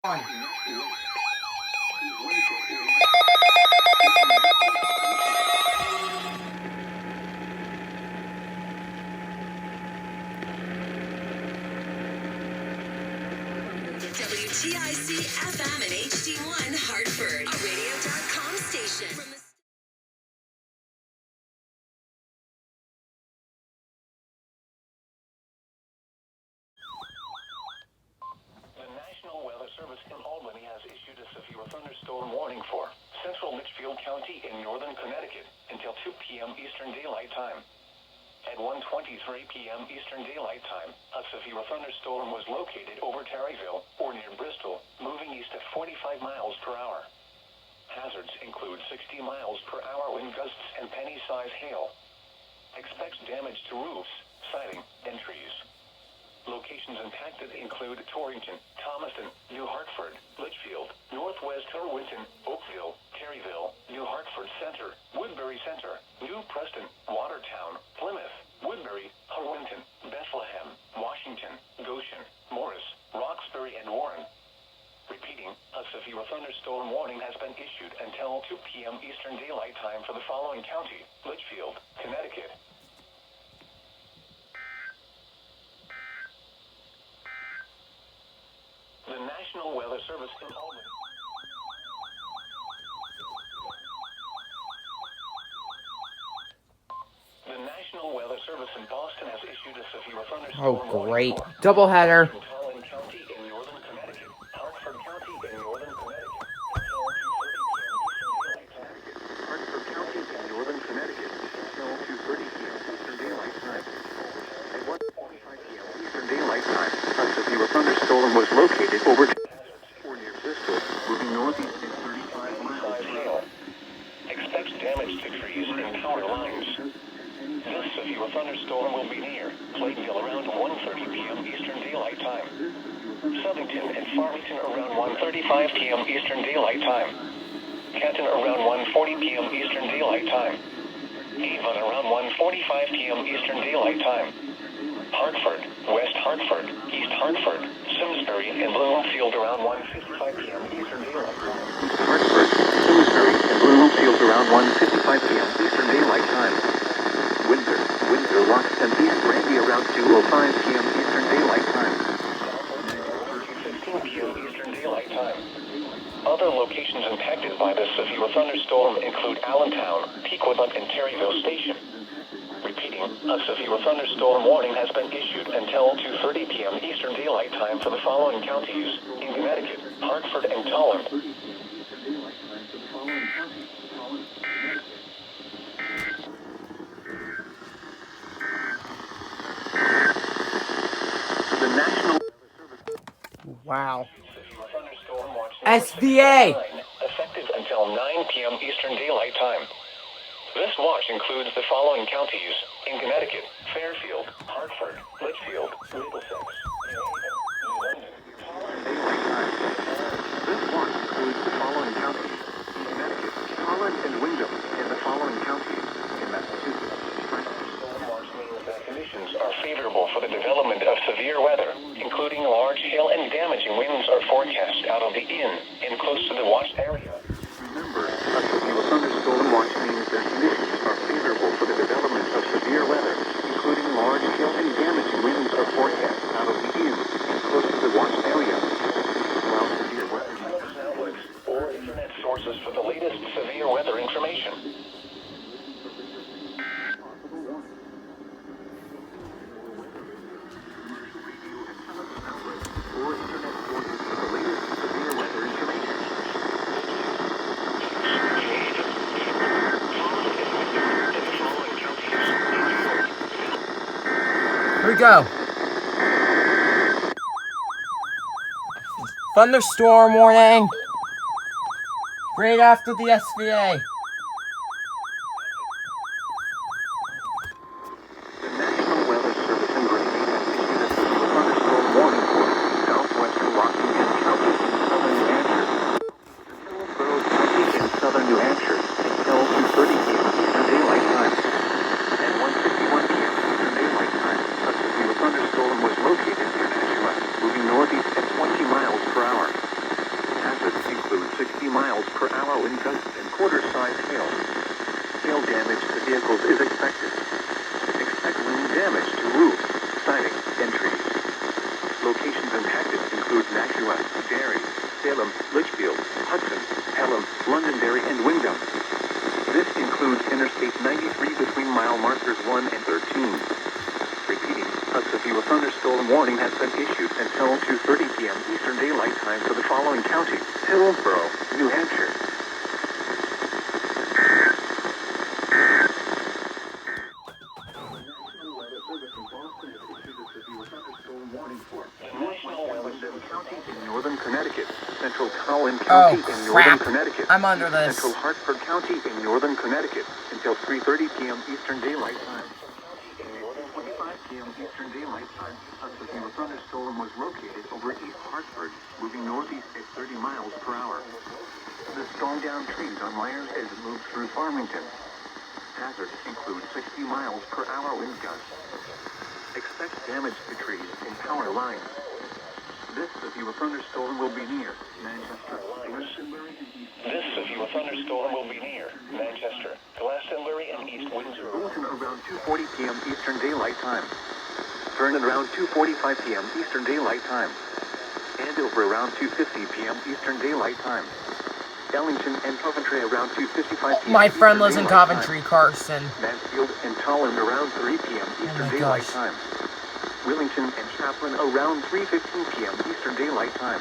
On. WTIC FM and HD1 Hartford, a radio.com station. The National Weather Service in Albany has issued a severe thunderstorm warning for central Litchfield County in northern Connecticut until 2 p.m. Eastern Daylight Time. At 1:23 p.m. Eastern Daylight Time, a severe thunderstorm was located over Terryville, or near Bristol, moving east at 45 miles per hour. Hazards include 60 miles per hour wind gusts and penny-size hail. Expect damage to roofs, siding, and trees. Locations impacted include Torrington, Thomaston, New Hartford, Litchfield, Northwest Irwinton, Oakville, Terryville, New Hartford Center, Woodbury Center, New Preston, Watertown, Plymouth, Woodbury, Irwinton, Bethlehem, Washington, Goshen, Morris, Roxbury, and Warren. Repeating, a severe thunderstorm warning has been issued until 2 p.m. Eastern Daylight Time for the following county: Litchfield, Connecticut. The National Weather Service in Albany. The National Weather Service in Boston has issued a severe thunderstorm Oh, great. warning for Doubleheader. Collin County in northern Connecticut, Hartford County in northern Connecticut, Hartford County in northern Connecticut, until 2:30 p.m. Eastern Daylight Time. At 1:45 p.m. Eastern Daylight Time, a severe thunderstorm was located over or near Bristol, moving northeast at 35 miles per hour. Expect damage to trees and power lines. This severe thunderstorm will be near Plainville around 1:30 p.m. Eastern Daylight Time. Southington and Farmington around 1:35 p.m. Eastern Daylight Time. Canton around 1:40 p.m. Eastern Daylight Time. Avon around 1:45 p.m. Eastern Daylight Time. Hartford, West Hartford, East Hartford, Simsbury, and Bloomfield around 1:55 p.m. Eastern Daylight Time. Hartford, Simsbury, and Bloomfield around 1:55 p.m. Eastern Daylight Time. Windsor, Locks, and East Granby around 2:05 p.m. Eastern Daylight Time. 2:15 p.m. Eastern Daylight Time. Other locations impacted by this severe thunderstorm include Allentown, Pequodon, and Terryville Station. Repeating, a severe thunderstorm warning has been issued until 2:30 p.m. Eastern Daylight Time for the following counties in Connecticut: Hartford and Tolland. The National Wow. Thunderstorm Watch SVA. effective until 9 p.m. Eastern Daylight Time. This watch includes the following counties in Connecticut: Fairfield, Hartford, Litchfield, Middlesex, New Haven, New London, Holland. Daylight Time. This watch includes the following counties in Connecticut: Holland and Windham, and the following counties in Massachusetts. Storm watch means that conditions are favorable for the development of severe weather, including large hail and damaging winds are forecast out of the in and close to the watched area. Remember, a severe thunderstorm watch means that conditions are favorable for the development of severe weather, including large hail and damaging winds are forecast out of the in and close to the watched area. While severe weather outlets or internet sources for the latest severe weather information. Or internet sources for the latest severe weather information. Here we go. Thunderstorm warning. Right after the SVA. The National Weather Service in Green Bay has issued a severe thunderstorm warning for southwestern Washington County in southern New Hampshire, Hillsborough County in southern New Hampshire until 2:30 p.m. Eastern Daylight Time. At 1:51 p.m. Eastern Daylight Time, a severe thunderstorm was located near Nashua, moving northeast at 20 miles per hour. miles per hour in gusts and quarter-size hail. Hail damage to vehicles is expected. Expect wind damage to roofs, siding, and trees. Locations impacted include Nashua, Derry, Salem, Litchfield, Hudson, Pelham, Londonderry, and Wyndham. This includes Interstate 93 between mile markers 1 and 13. Repeating, a severe thunderstorm warning has been issued until 2:30 p.m. Eastern Daylight Time for the following counties: Hillsborough, New Hampshire. National Weather Service counties in northern Connecticut, Central Collin County in northern Connecticut, I'm under this. Central Hartford County in northern Connecticut until 3:30 p.m. Eastern Daylight Time. 25 p.m. Eastern Daylight Time, a severe thunderstorm was located over East Hartford, moving northeast at 30 miles per hour. The storm down trees on wires as it moves through Farmington. Hazards include 60 miles per hour wind gusts. Expect damage to trees and power lines. This severe thunderstorm will be near Manchester, Glastonbury, and East. This severe thunderstorm will be near Manchester, Glastonbury, and East Windsor. Bolton around 2:40 p.m. Eastern Daylight Time. Vernon around 2:45 p.m. Eastern Daylight Time. Andover around 2:50 p.m. Eastern Daylight Time. Ellington and Coventry around 2:55 p.m. My friend lives in Eastern Daylight Coventry, Time. Carson. Mansfield and Tolland around 3 p.m. Eastern my Daylight gosh. Time. Willington and Chaplin around 3:15 p.m. Eastern Daylight Time.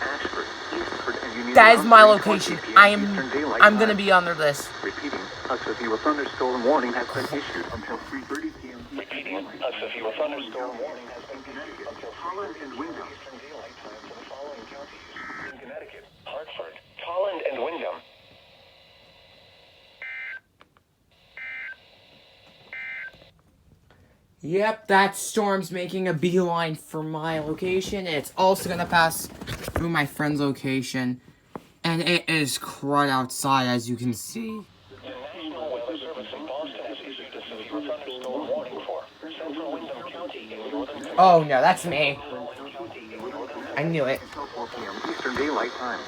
Ashford, Eastford, and Union. That is around my 3:20 location. p.m. Eastern Daylight I'm gonna Time. be under this. Repeating, a severe thunderstorm warning has been issued until 3:30 p.m. Repeating, a severe thunderstorm warning has been issued until Holland and Wyndham. Eastern Daylight Time for the following counties: in Connecticut, Hartford, Holland, and Wyndham. Yep, that storm's making a beeline for my location. It's also gonna pass through my friend's location. And it is crud outside, as you can see. The National Weather Service in Boston has issued a severe thunderstorm warning for Central Wyndham County in northern Connecticut. Oh no, that's me. County in northern I knew it. until 4 p.m. Eastern Daylight Time.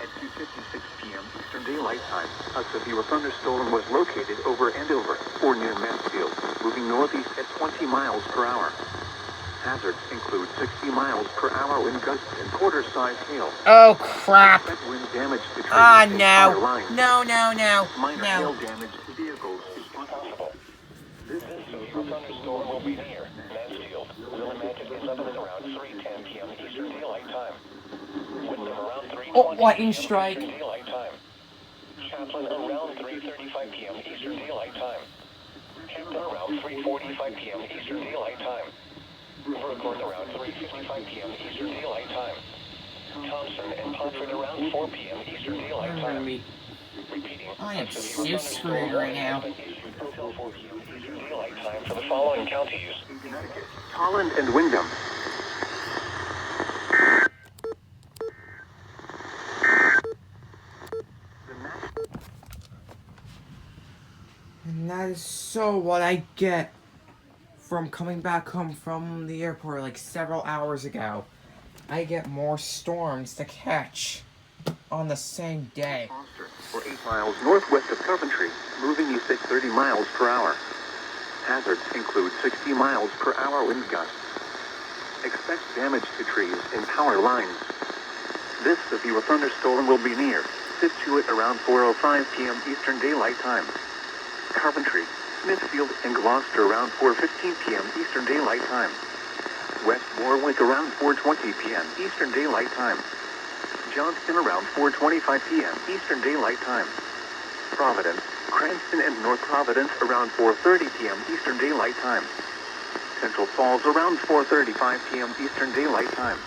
At 2:56 p.m. Eastern Daylight Time, a severe thunderstorm was located over Andover, or near Mansfield, moving northeast at 20 miles per hour. Hazards include 60 miles per hour wind gusts and quarter-size hail. Oh crap. Expect wind damage to trees Ah and power no. lines. No, no, no. Minor hail No. damage to vehicles is possible. This severe thunderstorm will be near Mansfield. Willamette is up at around 3:10 p.m. Eastern Daylight Time. Wyndham around 3:20 Oh, lightning p.m. strike. Eastern Daylight Time. Chaplin around 3:35 p.m. Eastern Daylight Time. Hampton around 3:45 p.m. Eastern Daylight Time. Brooklyn around 3:55 p.m. Eastern Daylight Time. Thompson and Pontford around 4 p.m. Eastern Daylight I'm gonna Time. be. Repeating, I am a so severe screwed thunderstorm right now. warning has been issued until 4 p.m. Eastern Daylight Time for the following counties: Connecticut, Holland, and Wyndham. And that is so what I get from coming back home from the airport like several hours ago. I get more storms to catch on the same day. Foster, or 8 miles northwest of Coventry, moving east at 30 miles per hour. Hazards include 60 miles per hour wind gusts. Expect damage to trees and power lines. This severe thunderstorm will be near Situate around 4:05 p.m. Eastern Daylight Time. Coventry, Smithfield, and Gloucester around 4:15 p.m. Eastern Daylight Time. West Warwick around 4:20 p.m. Eastern Daylight Time. Johnston around 4:25 p.m. Eastern Daylight Time. Providence, Cranston, and North Providence around 4:30 p.m. Eastern Daylight Time. Central Falls around 4:35 p.m. Eastern Daylight Time.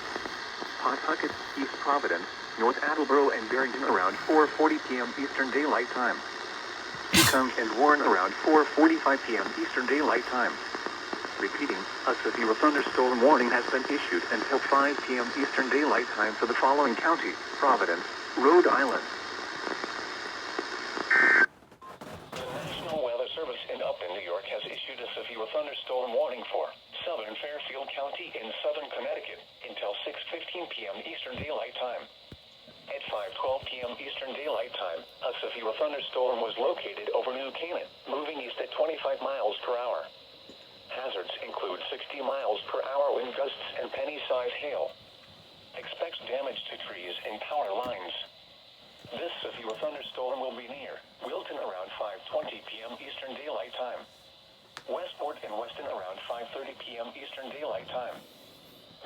Pawtucket, East Providence, North Attleboro, and Barrington around 4:40 p.m. Eastern Daylight Time. Pecan and Warren around 4:45 p.m. Eastern Daylight Time. Repeating, a severe thunderstorm warning has been issued until 5 p.m. Eastern Daylight Time for the following counties: Providence, Rhode Island. The National Weather Service in Upton, New York has issued a severe thunderstorm warning for southern Fairfield County in southern Connecticut until 6:15 p.m. Eastern Daylight Time. At 5:12 p.m. Eastern Daylight Time, a severe thunderstorm was located over New Canaan, moving east at 25 miles per hour. Hazards include 60 miles per hour wind gusts and penny-sized hail. Expects damage to trees and power lines. This severe thunderstorm will be near Wilton around 5:20 p.m. Eastern Daylight Time. Westport and Weston around 5:30 p.m. Eastern Daylight Time.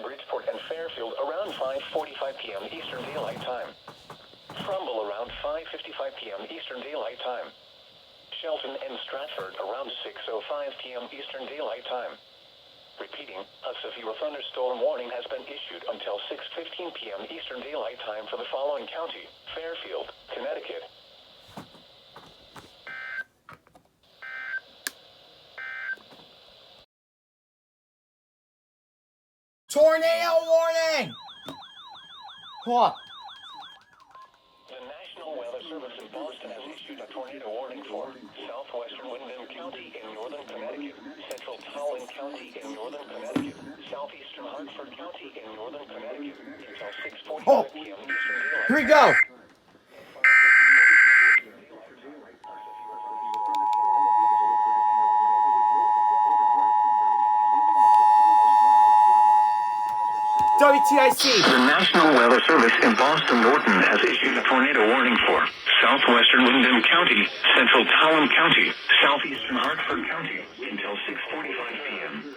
Bridgeport and Fairfield around 5:45 p.m. Eastern Daylight Time. Trumbull around 5:55 p.m. Eastern Daylight Time. Shelton and Stratford around 6:05 p.m. Eastern Daylight Time. Repeating, a severe thunderstorm warning has been issued until 6:15 p.m. Eastern Daylight Time for the following county: Fairfield, Connecticut. Tornado warning! What? The National Weather Service in Boston has issued a tornado warning for southwestern Windham County in northern Connecticut, central Towson County in northern Connecticut, southeastern Hartford County in northern Connecticut until 6:45 p.m. Eastern Daylight. Here we go! WTIC! The National Weather Service in Boston Norton has issued a tornado warning for southwestern Windham County, central Towson County, southeastern Hartford County until 6:45 p.m.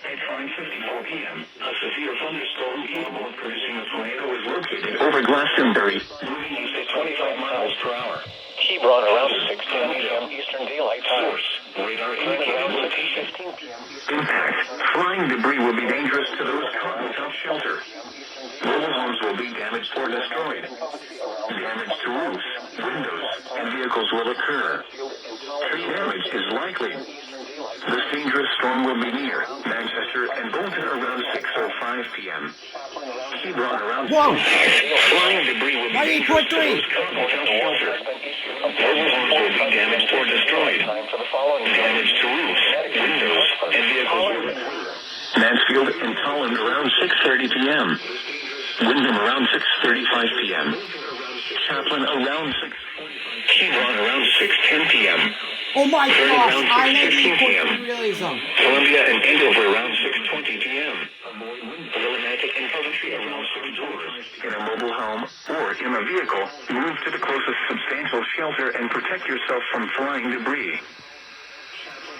At 5:54 p.m., a severe thunderstorm capable of producing a tornado is located over Glastonbury, moving east at 25 miles per hour. Hebron around 6:10 p.m. Eastern Daylight Time. Source: radar indicating location. 15 p.m. Impact: flying debris will be dangerous to those caught without shelter. Mobile homes will be damaged or destroyed. Damage to roofs, windows, and vehicles will occur. Tree damage is likely. This dangerous storm will be near Manchester and Bolton around 6:05 p.m. Hebron around 6. Flying debris will be dangerous to those caught without shelter. Mobile homes will be damaged or destroyed. Damage to roofs, windows, and vehicles will occur. Mansfield and Tolland around 6:30 p.m. Windham around 6:35 p.m. Chaplin around 6. Hebron around 6:10 p.m. Oh my gosh, I never 6:15 p.m. realism. Columbia and Andover around 6:20 p.m. Willimantic and Coventry around 6 hours. In a mobile home or in a vehicle, move to the closest substantial shelter and protect yourself from flying debris.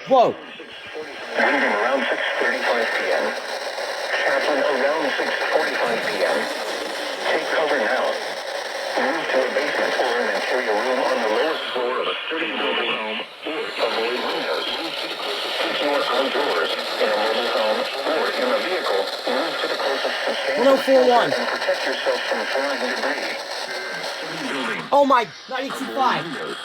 Whoa. Windham around 6:35 p.m. Chaplin around 6:45 p.m. Take cover now. Move to a basement or an interior room on the lowest floor of a sturdy mobile home or avoid windows. If you are outdoors, in a mobile home or in a vehicle, move to the closest substantial shelter 1041. and protect yourself from flying debris. Building. Oh my, 92.5.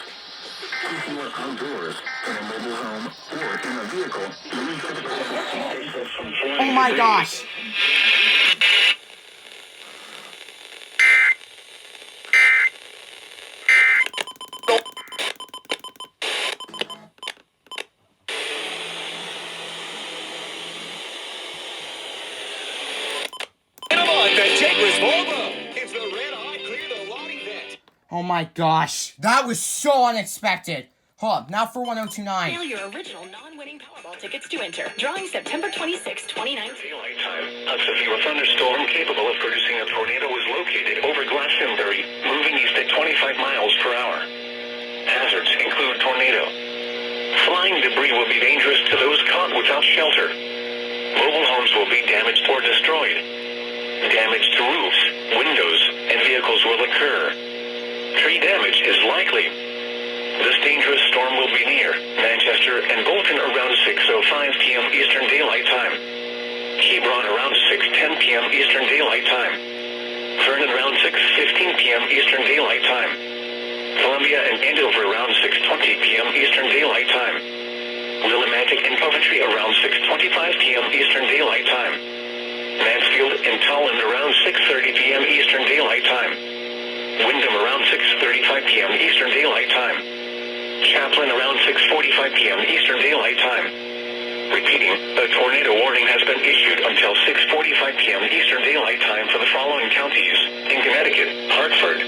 If you are outdoors, in a mobile home or in a vehicle, move to the closest substantial from flying Oh my debris. gosh. Oh my gosh. That was so unexpected. Hold up, now for 1029. Mail your original non-winning Powerball tickets to enter. Drawing September 26, 2019. Daylight time. A severe thunderstorm capable of producing a tornado is located over Glastonbury, moving east at 25 miles per hour. Hazards include tornado. Flying debris will be dangerous to those caught without shelter. Mobile homes will be damaged or destroyed. Damage to roofs, windows, and vehicles will occur. Tree damage is likely. This dangerous storm will be near Manchester and Bolton around 6:05 p.m. Eastern Daylight Time. Hebron around 6:10 p.m. Eastern Daylight Time. Vernon around 6:15 p.m. Eastern Daylight Time. Columbia and Andover around 6:20 p.m. Eastern Daylight Time. Willimantic and Coventry around 6:25 p.m. Eastern Daylight Time. Mansfield and Tolland around 6:30 p.m. Eastern Daylight Time. Windham around 6:35 p.m. Eastern Daylight Time. Chaplin around 6:45 p.m. Eastern Daylight Time. Repeating, a tornado warning has been issued until 6:45 p.m. Eastern Daylight Time for the following counties: in Connecticut, Hartford,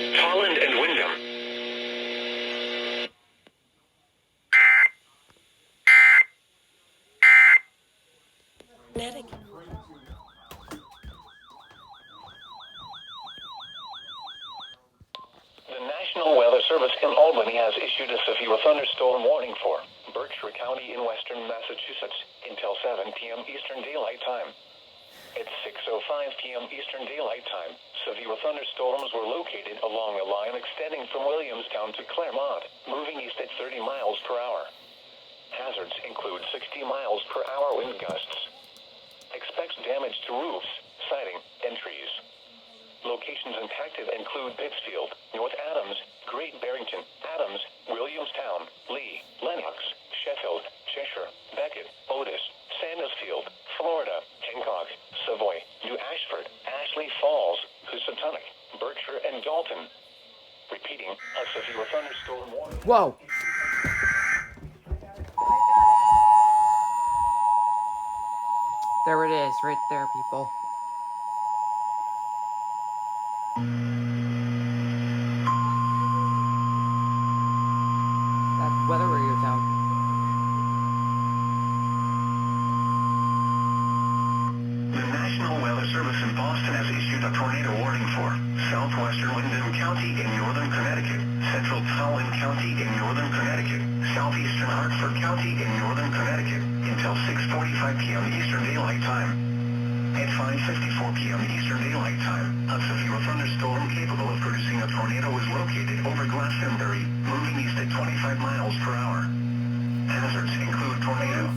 Service in Albany has issued a severe thunderstorm warning for Berkshire County in western Massachusetts until 7 p.m. Eastern Daylight Time. At 6:05 p.m. Eastern Daylight Time, severe thunderstorms were located along a line extending from Williamstown to Claremont, moving east at 30 miles per hour. Hazards include 60 miles per hour wind gusts. Expect damage to roofs, siding, and trees. Locations impacted include Pittsfield, North Adams, Great Barrington, Adams, Williamstown, Lee, Lenox, Sheffield, Cheshire, Beckett, Otis, Sandusfield, Florida, Hancock, Savoy, New Ashford, Ashley Falls, Housatonic, Berkshire, and Dalton. Repeating, a severe thunderstorm warning. Whoa! There it is, right there, people. That weather radio sound. The National Weather Service in Boston has issued a tornado warning for southwestern Wyndham County in northern Connecticut, central Tallinn County in northern Connecticut, southeastern Hartford County in northern Connecticut until 6:45 p.m. Eastern Daylight Time. At 5:54 p.m. Eastern Daylight Time, a severe thunderstorm capable of producing a tornado is located over Glastonbury, moving east at 25 miles per hour. Hazards include tornado.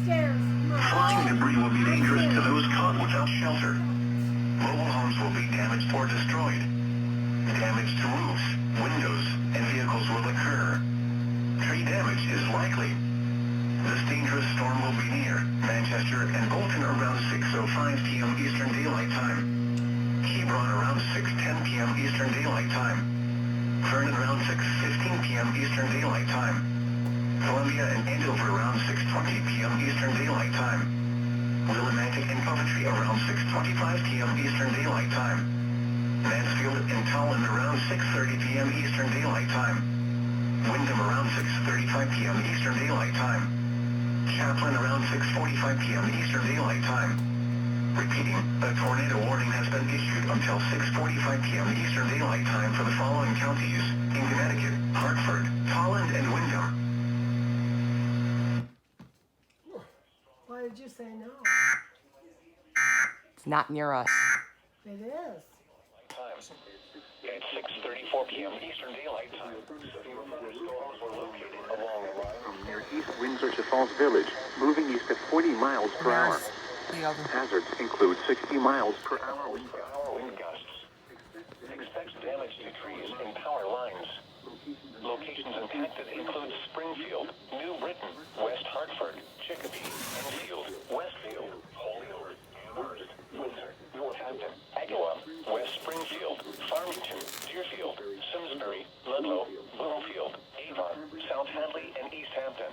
Flying debris will be dangerous to those caught without shelter. Mobile homes will be damaged or destroyed. Damage to roofs, windows, and vehicles will occur. Tree damage is likely. This dangerous storm will be near Manchester and Bolton around 6:05 p.m. Eastern Daylight Time. Hebron around 6:10 p.m. Eastern Daylight Time. Vernon around 6:15 p.m. Eastern Daylight Time. Columbia and Andover around 6:20 p.m. Eastern Daylight Time. Willimantic and Coventry around 6:25 p.m. Eastern Daylight Time. Mansfield and Tallinn around 6:30 p.m. Eastern Daylight Time. Wyndham around 6:35 p.m. Eastern Daylight Time. Chaplin around 6:45 p.m. Eastern Daylight Time. Repeating, a tornado warning has been issued until 6:45 p.m. Eastern Daylight Time for the following counties in Connecticut, Hartford, Tallinn, and Wyndham. Why did you say no? It's not near us. It is. Time. At 6:34 p.m. Eastern Daylight Time, severe thunderstorms were located along a line near East Windsor Falls Village, moving east at 40 miles per hour. The other. Hazards include 60 miles per hour wind gusts. Expect damage to trees and power lines. Locations impacted include Springfield, New Britain, West Hartford, Chicopee, Enfield, Westfield, Holyoke, Amherst, Windsor, Northampton, Agawam, West Springfield, Farmington, Deerfield, Simsbury, Ludlow, Bloomfield, Avon, South Hadley, and East Hampton.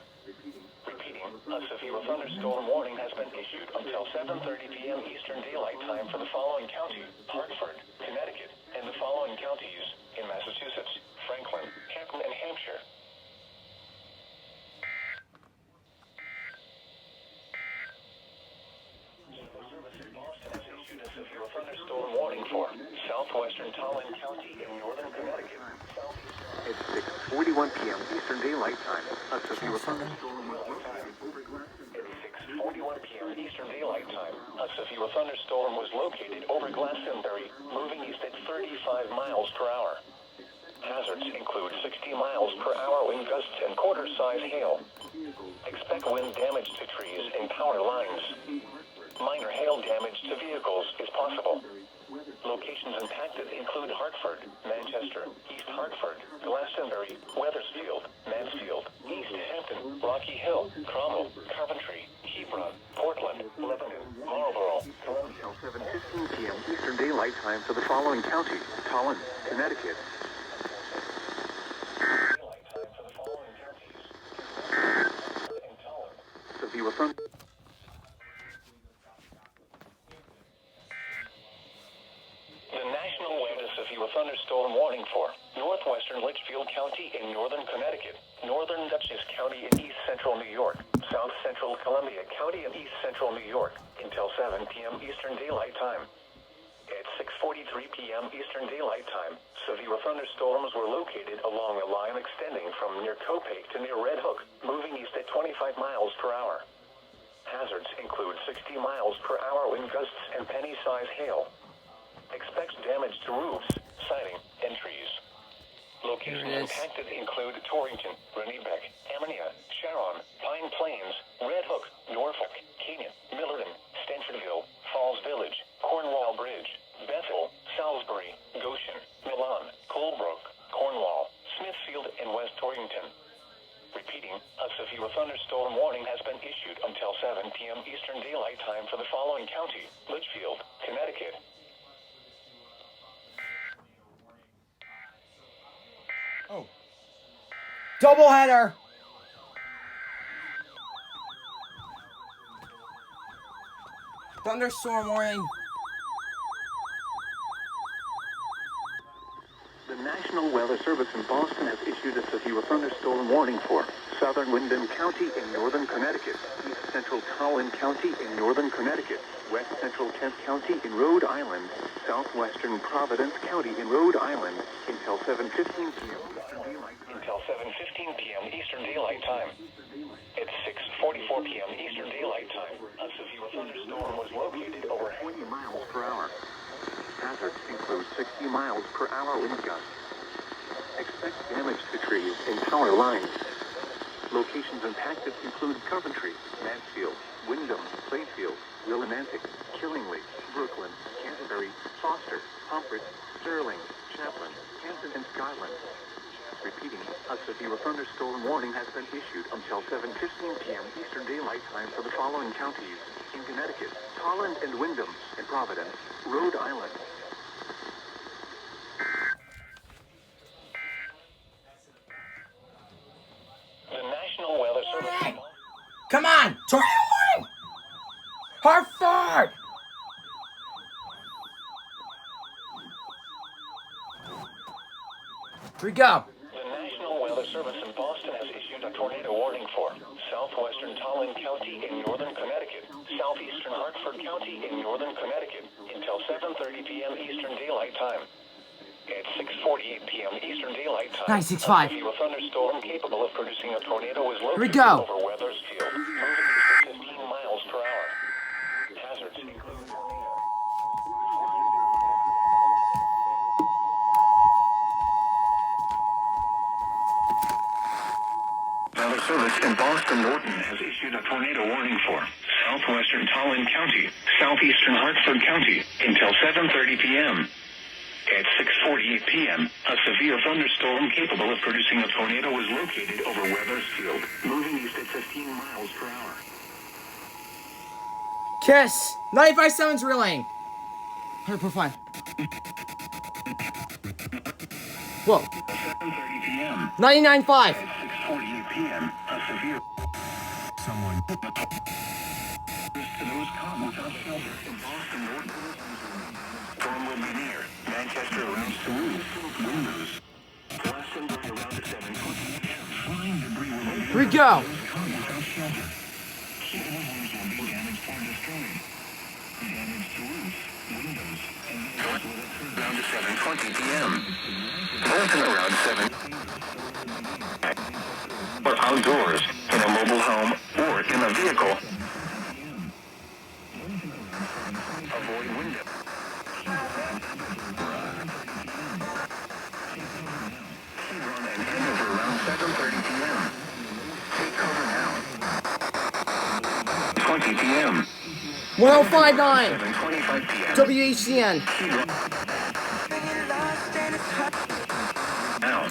Repeating, a severe thunderstorm warning has been issued until 7:30 p.m. Eastern Daylight Time for the following county, Hartford, Connecticut, and the following counties in Massachusetts, Franklin, Canton, and Hampshire. Severe thunderstorm warning for southwestern Tallinn County in northern Connecticut. At 6:41 p.m. Eastern Daylight Time, a severe thunderstorm At 6:41 p.m. Eastern Daylight Time, a severe thunderstorm was located over Glastonbury, moving east at 35 miles per hour. Hazards include 60 miles per hour wind gusts and quarter-size hail. Expect wind damage to trees and power lines. Minor hail damage to vehicles is possible. Locations impacted include Hartford, Manchester, East Hartford, Glastonbury, Wethersfield, Mansfield, East Hampton, Rocky Hill, Cromwell, Coventry, Hebron, Portland, Lebanon, Marlborough, Columbia. 7:15 p.m. Eastern Daylight Time for the following counties: Tallinn, Connecticut. Daylight time for the following counties: and Tallinn. Severe thunder. The National Weather Severe Thunderstorm Warning for northwestern Litchfield County in northern Connecticut, northern Dutchess County in east central New York, south central Columbia County in east central New York until 7 p.m. Eastern Daylight Time. At 6:43 p.m. Eastern Daylight Time, severe thunderstorms were located along a line extending from near Copake to near Red Hook, moving east at 25 miles per hour. Hazards include 60 miles per hour wind gusts and penny-size hail. Expect damage to roofs, siding, and trees. Locations impacted include Torrington, Rennebeck, Ammonia, Sharon, Pine Plains, Red Hook, Norfolk, Canyon, Millerton, Stanfordville, Falls Village, Cornwall Bridge, Bethel, Salisbury, Goshen, Milan, Colebrook, Cornwall, Smithfield, and West Torrington. Repeating, a severe thunderstorm warning has been issued until 7 p.m. Eastern Daylight Time for the following county: Litchfield, Connecticut. Oh. Doubleheader! Thunderstorm warning. The National Weather Service in Boston has issued a severe thunderstorm warning for southern Windham County in northern Connecticut, east central Tolland County in northern Connecticut, west central Kent County in Rhode Island, southwestern Providence County in Rhode Island until 7:15 p.m. Until 7:15 p.m. Eastern Daylight Time. At 6:44 p.m. Eastern Daylight Time, a severe thunderstorm was located over 20 miles per hour. Hazards include 60 miles per hour wind gusts. Expect damage to trees and power lines. Locations impacted include Coventry, Mansfield, Wyndham, Plainfield, Willimantic, Killingly, Brooklyn, Canterbury, Foster, Pomfret, Sterling, Chaplin, Canton, and Scotland. Repeating, a severe thunderstorm warning has been issued until 7:15 p.m. Eastern Daylight Time for the following counties: in Connecticut, Tolland and Wyndham, and Providence, Rhode Island. The National Weather Service. Come on! Tornado warning! Hartford! Here we go. The National Weather Service in Boston has issued a tornado warning for southwestern Tolland County in northern Connecticut, southeastern Hartford County in northern Connecticut until 7:30 p.m. Eastern Daylight Time. At 6:48 p.m. Eastern Daylight Time, 965. a severe thunderstorm capable of producing a tornado is Here we located go. over Weathersfield, moving east at 15 miles per hour. Hazards include Weather Service in Boston Norton has issued a tornado warning for southwestern Tolland County, southeastern Hartford County until 7:30 p.m. At 6:48 p.m., a severe thunderstorm capable of producing a tornado is located over Weathersfield, moving east at 15 miles per hour. Kiss! 95.7's relaying. 100.5. Whoa. 7:30 p.m. 99.5. At 6:48 p.m., a severe someone to those caught without shelter in Boston Norton. Storm will be near Manchester around Toulouse, windows. Boston by around 7:20 p.m. Flying debris will be Here we go. caught without shelter. Cable homes will be damaged or destroyed. Damage to roofs, windows, and vehicles will occur around 7:20 p.m. Bolton around 7 or outdoors, in a mobile home, or in a vehicle. Avoid window. Hebron and Hanover around 7:30 p.m. Take cover now. 20 p.m. 105.9. 7:25 p.m. WHCN. Hebron. Now.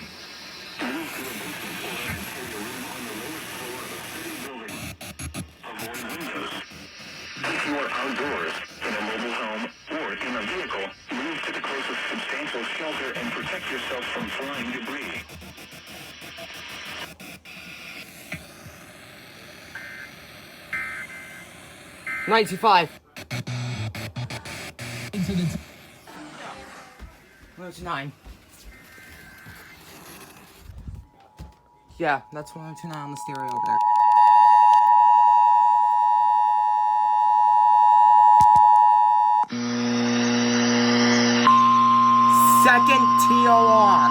Avoid windows. If you are outdoors, in a mobile home, or in a vehicle, move to the closest substantial shelter and protect yourself from flying debris. Ninety-five. 109. Yeah, that's 109 on the stereo over there. second TOR.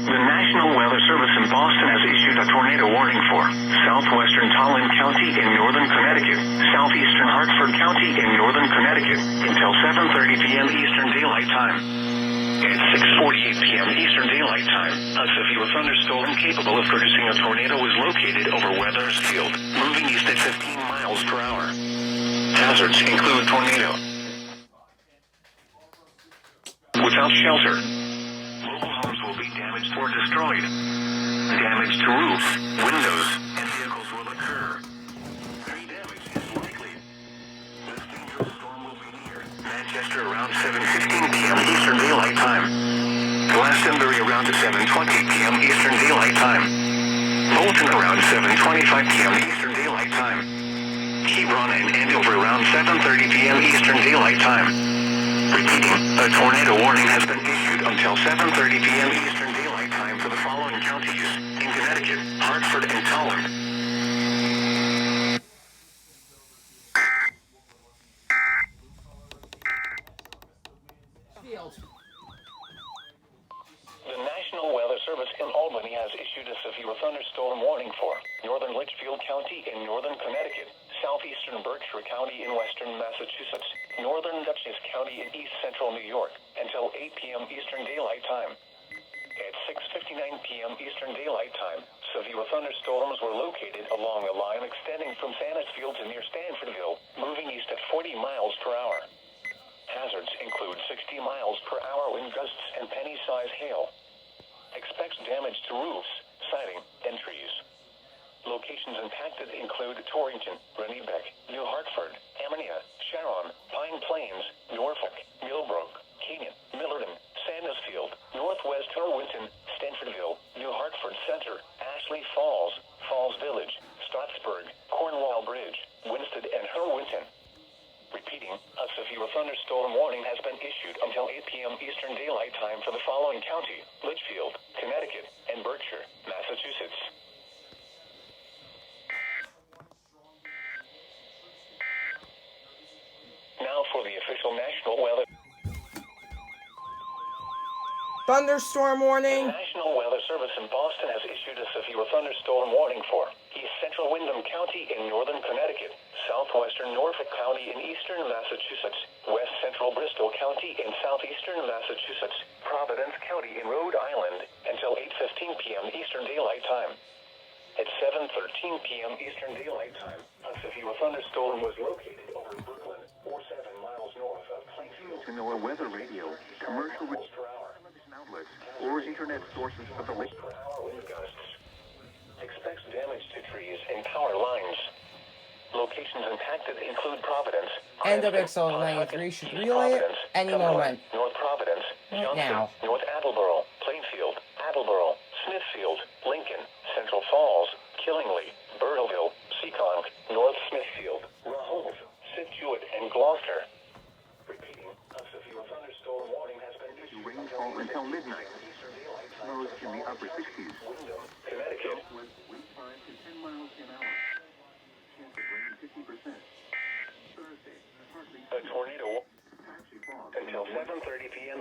The National Weather Service in Boston has issued a tornado warning for southwestern Tallinn County in northern Connecticut, southeastern Hartford County in northern Connecticut until 7:30 p.m. Eastern Daylight Time. At 6:48 p.m. Eastern Daylight Time, a severe thunderstorm capable of producing a tornado is located over Wethersfield, moving east at 15 miles per hour. Hazards include tornado. Without shelter, mobile homes will be damaged or destroyed. Damage to roofs, windows, and vehicles will occur. Tree damage is likely. This dangerous storm will be near Manchester around 7:15 p.m. Eastern Daylight Time. Glastonbury around 7:20 p.m. Eastern Daylight Time. Bolton around 7:25 p.m. Eastern Daylight Time. Hebron and Andover around 7:30 p.m. Eastern Daylight Time. Repeating, a tornado warning has been issued until 7:30 p.m. Eastern Daylight Time for the following counties in Connecticut, Hartford, and Tallinn. The National Weather Service in Albany has issued a severe thunderstorm warning for northern Litchfield County in northern Connecticut, southeastern Berkshire County in western Massachusetts, northern Dutchess County in east central New York until 8 p.m. Eastern Daylight Time. At 6:59 p.m. Eastern Daylight Time, severe thunderstorms were located along a line extending from Sanesfield to near Stanfordville, moving east at 40 miles per hour. Hazards include 60 miles per hour wind gusts and penny-sized hail. Expects damage to roofs, siding, and trees. Locations impacted include Torrington, Renniebeck, New Hartford, Ammonia, Sharon, Pine Plains, Norfolk, Millbrook, Canyon, Millerton, Sandusfield, Northwest Irwinton, Stanfordville, New Hartford Center, Ashley Falls, Falls Village, Stottsburg, Cornwall Bridge, Winston, and Irwinton. Repeating, a severe thunderstorm warning has been issued until 8 p.m. Eastern Daylight Time for the following county: Litchfield, Connecticut, and Berkshire, Massachusetts. Now for the official National Weather. Thunderstorm warning. The National Weather Service in Boston has issued a severe thunderstorm warning for east central Windham County in northern Connecticut, southwestern Norfolk County in eastern Massachusetts, west central Bristol County in southeastern Massachusetts, Providence County in Rhode Island until 8:15 p.m. Eastern Daylight Time. At 7:13 p.m. Eastern Daylight Time, a severe thunderstorm was located over Brooklyn, or 7 miles north of Plainfield. To know a weather radio, commercial miles per hour, outlets, or internet sources of the lake per hour wind gusts. Expects damage to trees and power lines. Locations impacted include Providence, NWXL 93 should relay it any moment. North Providence, Right Johnson, now. North Attleboro, Plainfield, Attleboro, Smithfield, Lincoln, Central Falls, Killingly, Burteville, Seekonk, North Smithfield, Rehoboth, Situate, and Gloucester. Repeating, a severe thunderstorm warning has been issued until midnight. Lows in the upper 60s. Windham, Connecticut. Wind 5 to 10 miles an hour. Chance of rain 50%. Thursday, partly. A tornado until 7:30 p.m.